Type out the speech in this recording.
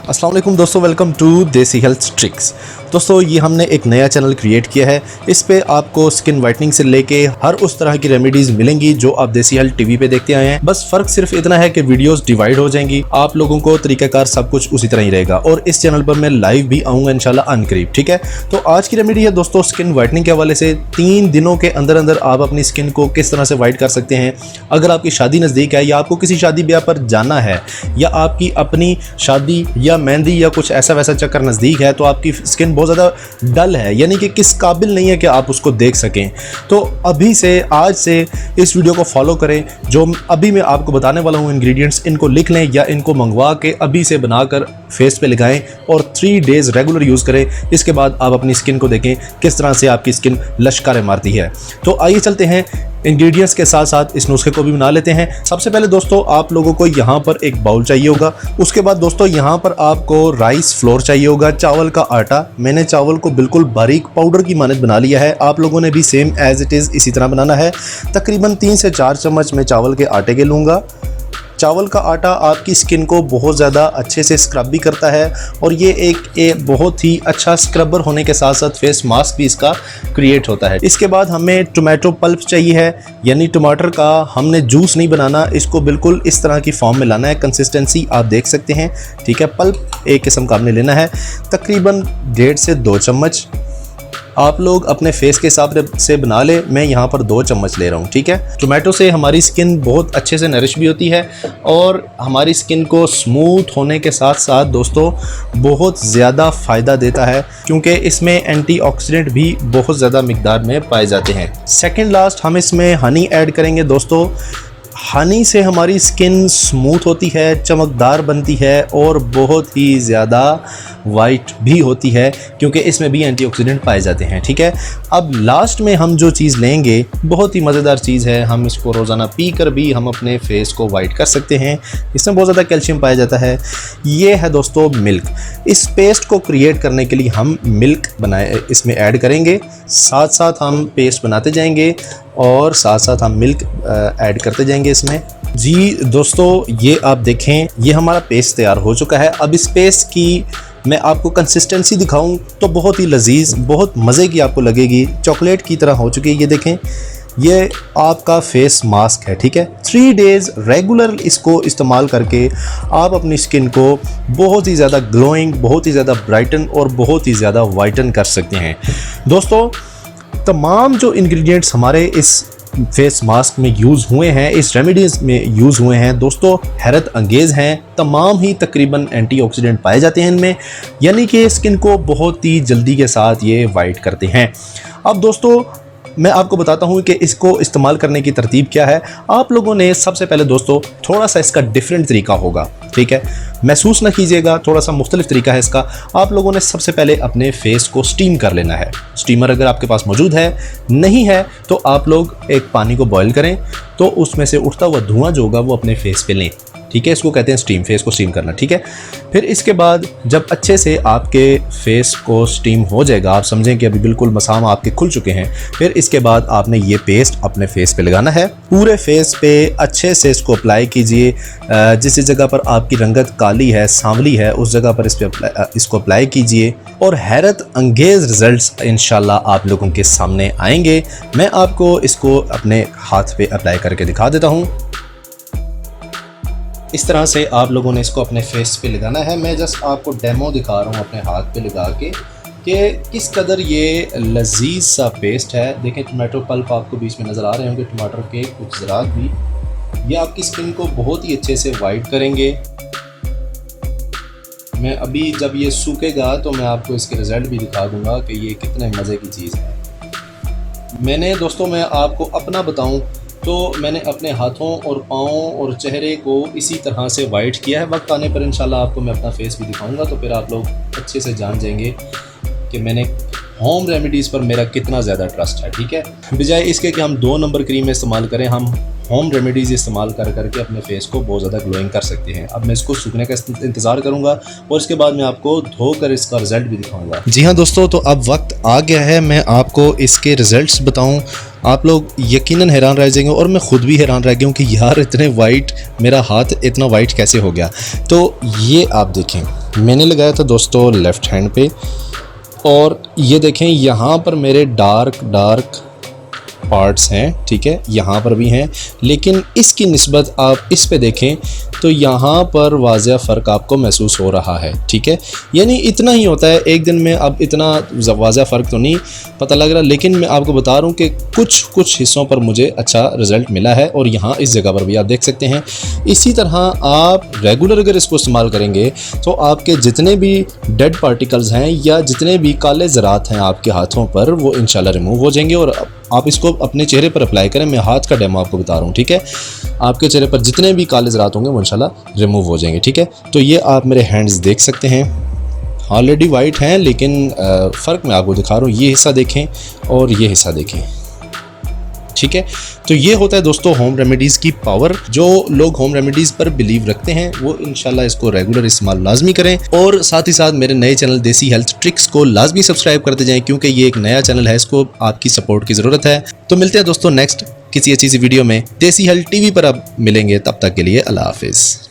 अस्सलाम वालेकुम दोस्तों, वेलकम टू देसी हेल्थ ट्रिक्स। दोस्तों ये हमने एक नया चैनल क्रिएट किया है। इस पे आपको स्किन वाइटनिंग से लेके हर उस तरह की रेमेडीज मिलेंगी जो आप देसी हेल्थ टीवी पे देखते आए हैं। बस फर्क सिर्फ इतना है कि वीडियोस डिवाइड हो जाएंगी, आप लोगों को तरीकाकार सब कुछ उसी तरह ही रहेगा। और इस चैनल पर मैं लाइव भी आऊँगा इंशाल्लाह अनकरीब, ठीक है। तो आज की रेमेडी है दोस्तों स्किन वाइटनिंग के हवाले से। 3 दिनों के अंदर अंदर आप अपनी स्किन को किस तरह से वाइट कर सकते हैं। अगर आपकी शादी नज़दीक है या आपको किसी शादी ब्याह पर जाना है या आपकी अपनी शादी या मेहंदी या कुछ ऐसा वैसा चक्कर नज़दीक है, तो आपकी स्किन बहुत ज़्यादा डल है, यानी कि किस काबिल नहीं है कि आप उसको देख सकें, तो अभी से आज से इस वीडियो को फॉलो करें। जो अभी मैं आपको बताने वाला हूँ इंग्रेडिएंट्स, इनको लिख लें या इनको मंगवा के अभी से बनाकर फेस पे लगाएं और 3 डेज़ रेगुलर यूज़ करें। इसके बाद आप अपनी स्किन को देखें किस तरह से आपकी स्किन लश्कारे मारती है। तो आइए चलते हैं, इंग्रेडिएंट्स के साथ साथ इस नुस्खे को भी बना लेते हैं। सबसे पहले दोस्तों आप लोगों को यहाँ पर एक बाउल चाहिए होगा। उसके बाद दोस्तों यहाँ पर आपको राइस फ्लोर चाहिए होगा, चावल का आटा। मैंने चावल को बिल्कुल बारीक पाउडर की मानद बना लिया है, आप लोगों ने भी सेम एज इट इज़ इसी तरह बनाना है। तकरीबन 3 से 4 चम्मच मैं चावल के आटे के लूँगा। चावल का आटा आपकी स्किन को बहुत ज़्यादा अच्छे से स्क्रब भी करता है और ये एक बहुत ही अच्छा स्क्रबर होने के साथ साथ फेस मास्क भी इसका क्रिएट होता है। इसके बाद हमें टोमेटो पल्प चाहिए है, यानी टमाटर का हमने जूस नहीं बनाना, इसको बिल्कुल इस तरह की फॉर्म में लाना है। कंसिस्टेंसी आप देख सकते हैं, ठीक है। पल्प एक किस्म का हमने लेना है, तकरीबन 1.5 से 2 चम्मच। आप लोग अपने फेस के हिसाब से बना ले, मैं यहाँ पर 2 चम्मच ले रहा हूँ, ठीक है। टोमेटो से हमारी स्किन बहुत अच्छे से नरिश भी होती है और हमारी स्किन को स्मूथ होने के साथ साथ दोस्तों बहुत ज़्यादा फ़ायदा देता है, क्योंकि इसमें एंटीऑक्सीडेंट भी बहुत ज़्यादा मिकदार में पाए जाते हैं। सेकेंड लास्ट हम इसमें हनी ऐड करेंगे दोस्तों। हनी से हमारी स्किन स्मूथ होती है, चमकदार बनती है और बहुत ही ज़्यादा वाइट भी होती है, क्योंकि इसमें भी एंटीऑक्सीडेंट पाए जाते हैं, ठीक है। अब लास्ट में हम जो चीज़ लेंगे बहुत ही मज़ेदार चीज़ है, हम इसको रोज़ाना पी कर भी हम अपने फेस को वाइट कर सकते हैं। इसमें बहुत ज़्यादा कैल्शियम पाया जाता है। ये है दोस्तों मिल्क। इस पेस्ट को क्रिएट करने के लिए हम मिल्क इसमें ऐड करेंगे, साथ साथ हम पेस्ट बनाते जाएंगे और साथ साथ हम मिल्क ऐड करते जाएंगे इसमें। जी दोस्तों ये आप देखें, ये हमारा पेस्ट तैयार हो चुका है। अब इस पेस्ट की मैं आपको कंसिस्टेंसी दिखाऊं तो बहुत ही लजीज, बहुत मज़े की आपको लगेगी, चॉकलेट की तरह हो चुकी है। ये देखें, ये आपका फेस मास्क है, ठीक है। 3 डेज़ रेगुलर इसको इस्तेमाल करके आप अपनी स्किन को बहुत ही ज़्यादा ग्लोइंग, बहुत ही ज़्यादा ब्राइटन और बहुत ही ज़्यादा वाइटन कर सकते हैं। दोस्तों तमाम जो इंग्रेडिएंट्स हमारे इस फेस मास्क में यूज़ हुए हैं, इस रेमेडीज़ में यूज़ हुए हैं दोस्तों, हैरत अंगेज़ हैं। तमाम ही तकरीबन एंटीऑक्सीडेंट पाए जाते हैं इनमें, यानी कि स्किन को बहुत ही जल्दी के साथ ये वाइट करते हैं। अब दोस्तों मैं आपको बताता हूँ कि इसको इस्तेमाल करने की तरतीब क्या है। आप लोगों ने सबसे पहले दोस्तों थोड़ा सा इसका डिफरेंट तरीका होगा, ठीक है। महसूस ना कीजिएगा, थोड़ा सा मुख्तलिफ तरीका है इसका। आप लोगों ने सबसे पहले अपने फेस को स्टीम कर लेना है। स्टीमर अगर आपके पास मौजूद है, नहीं है तो आप लोग एक पानी को बॉयल करें, तो उसमें से उठता हुआ धुआं जो होगा वो अपने फेस पे लें, ठीक है। इसको कहते हैं स्टीम, फेस को स्टीम करना, ठीक है। फिर इसके बाद जब अच्छे से आपके फेस को स्टीम हो जाएगा, आप समझें कि अभी बिल्कुल मसाम आपके खुल चुके हैं, फिर इसके बाद आपने ये पेस्ट अपने फेस पे लगाना है। पूरे फेस पे अच्छे से इसको अप्लाई कीजिए। जिस जगह पर आपकी रंगत काली है, सांवली है, उस जगह पर इसको अप्लाई कीजिए और हैरत अंगेज़ रिजल्ट्स इंशाल्लाह आप लोगों के सामने आएंगे। मैं आपको इसको अपने हाथ पे अप्लाई करके दिखा देता हूँ। इस तरह से आप लोगों ने इसको अपने फेस पे लगाना है। मैं जस्ट आपको डेमो दिखा रहा हूँ अपने हाथ पे लगा के कि किस कदर ये लजीज सा पेस्ट है। देखें टोमेटो पल्प आपको बीच में नज़र आ रहे होंगे, टमाटर के कुछ ज़रात भी, ये आपकी स्किन को बहुत ही अच्छे से वाइट करेंगे। मैं अभी जब ये सूखेगा तो मैं आपको इसके रिज़ल्ट भी दिखा दूँगा कि ये कितने मज़े की चीज़ है। मैंने दोस्तों मैं आपको अपना बताऊँ तो मैंने अपने हाथों और पाँव और चेहरे को इसी तरह से वाइट किया है। वक्त आने पर इंशाल्लाह आपको मैं अपना फेस भी दिखाऊंगा, तो फिर आप लोग अच्छे से जान जाएंगे कि मैंने होम रेमेडीज़ पर मेरा कितना ज़्यादा ट्रस्ट है। ठीक है, बजाय इसके कि हम 2 नंबर क्रीम इस्तेमाल करें, हम होम रेमेडीज़ इस्तेमाल कर करके अपने फेस को बहुत ज़्यादा ग्लोइंग कर सकते हैं। अब मैं इसको सूखने का इंतज़ार करूँगा और इसके बाद मैं आपको धोकर इसका रिज़ल्ट भी दिखाऊँगा। जी हाँ दोस्तों, तो अब वक्त आ गया है मैं आपको इसके रिज़ल्ट्स बताऊँ। आप लोग यकीनन हैरान रह जाएंगे और मैं ख़ुद भी हैरान रह गया हूँ कि यार इतने वाइट, मेरा हाथ इतना वाइट कैसे हो गया। तो ये आप देखें, मैंने लगाया था दोस्तों लेफ़्ट हैंड पे, और ये देखें यहाँ पर मेरे डार्क पार्ट्स हैं। ठीक है, यहाँ पर भी हैं, लेकिन इसकी निस्बत आप इस पे देखें तो यहाँ पर वाज़ह फ़र्क आपको महसूस हो रहा है। ठीक है, यानी इतना ही होता है, एक दिन में अब इतना वाज़ह फ़र्क तो नहीं पता लग रहा, लेकिन मैं आपको बता रहा हूँ कि कुछ हिस्सों पर मुझे अच्छा रिज़ल्ट मिला है, और यहाँ इस जगह पर भी आप देख सकते हैं। इसी तरह आप रेगुलर अगर इसको इस्तेमाल करेंगे तो आपके जितने भी डेड पार्टिकल्स हैं या जितने भी काले ज़रात हैं आपके हाथों पर, वो इंशाल्लाह रिमूव हो जाएंगे। और आप इसको अपने चेहरे पर अप्लाई करें, मैं हाथ का डेमो आपको बता रहा हूँ। ठीक है, आपके चेहरे पर जितने भी काले ज़रात होंगे वो इंशाल्लाह रिमूव हो जाएंगे। ठीक है, तो ये आप मेरे हैंड्स देख सकते हैं, ऑलरेडी वाइट हैं, लेकिन फ़र्क मैं आपको दिखा रहा हूँ। ये हिस्सा देखें और ये हिस्सा देखें। ठीक है, तो ये होता है दोस्तों होम रेमेडीज़ की पावर। जो लोग होम रेमेडीज़ पर बिलीव रखते हैं वो इंशाल्लाह इसको रेगुलर इस्तेमाल लाजमी करें, और साथ ही साथ मेरे नए चैनल देसी हेल्थ ट्रिक्स को लाजमी सब्सक्राइब करते जाएं, क्योंकि ये एक नया चैनल है, इसको आपकी सपोर्ट की ज़रूरत है। तो मिलते हैं दोस्तों नेक्स्ट किसी अच्छी सी वीडियो में। देसी हेल्थ टीवी पर अब मिलेंगे, तब तक के लिए अल्लाह हाफिज़।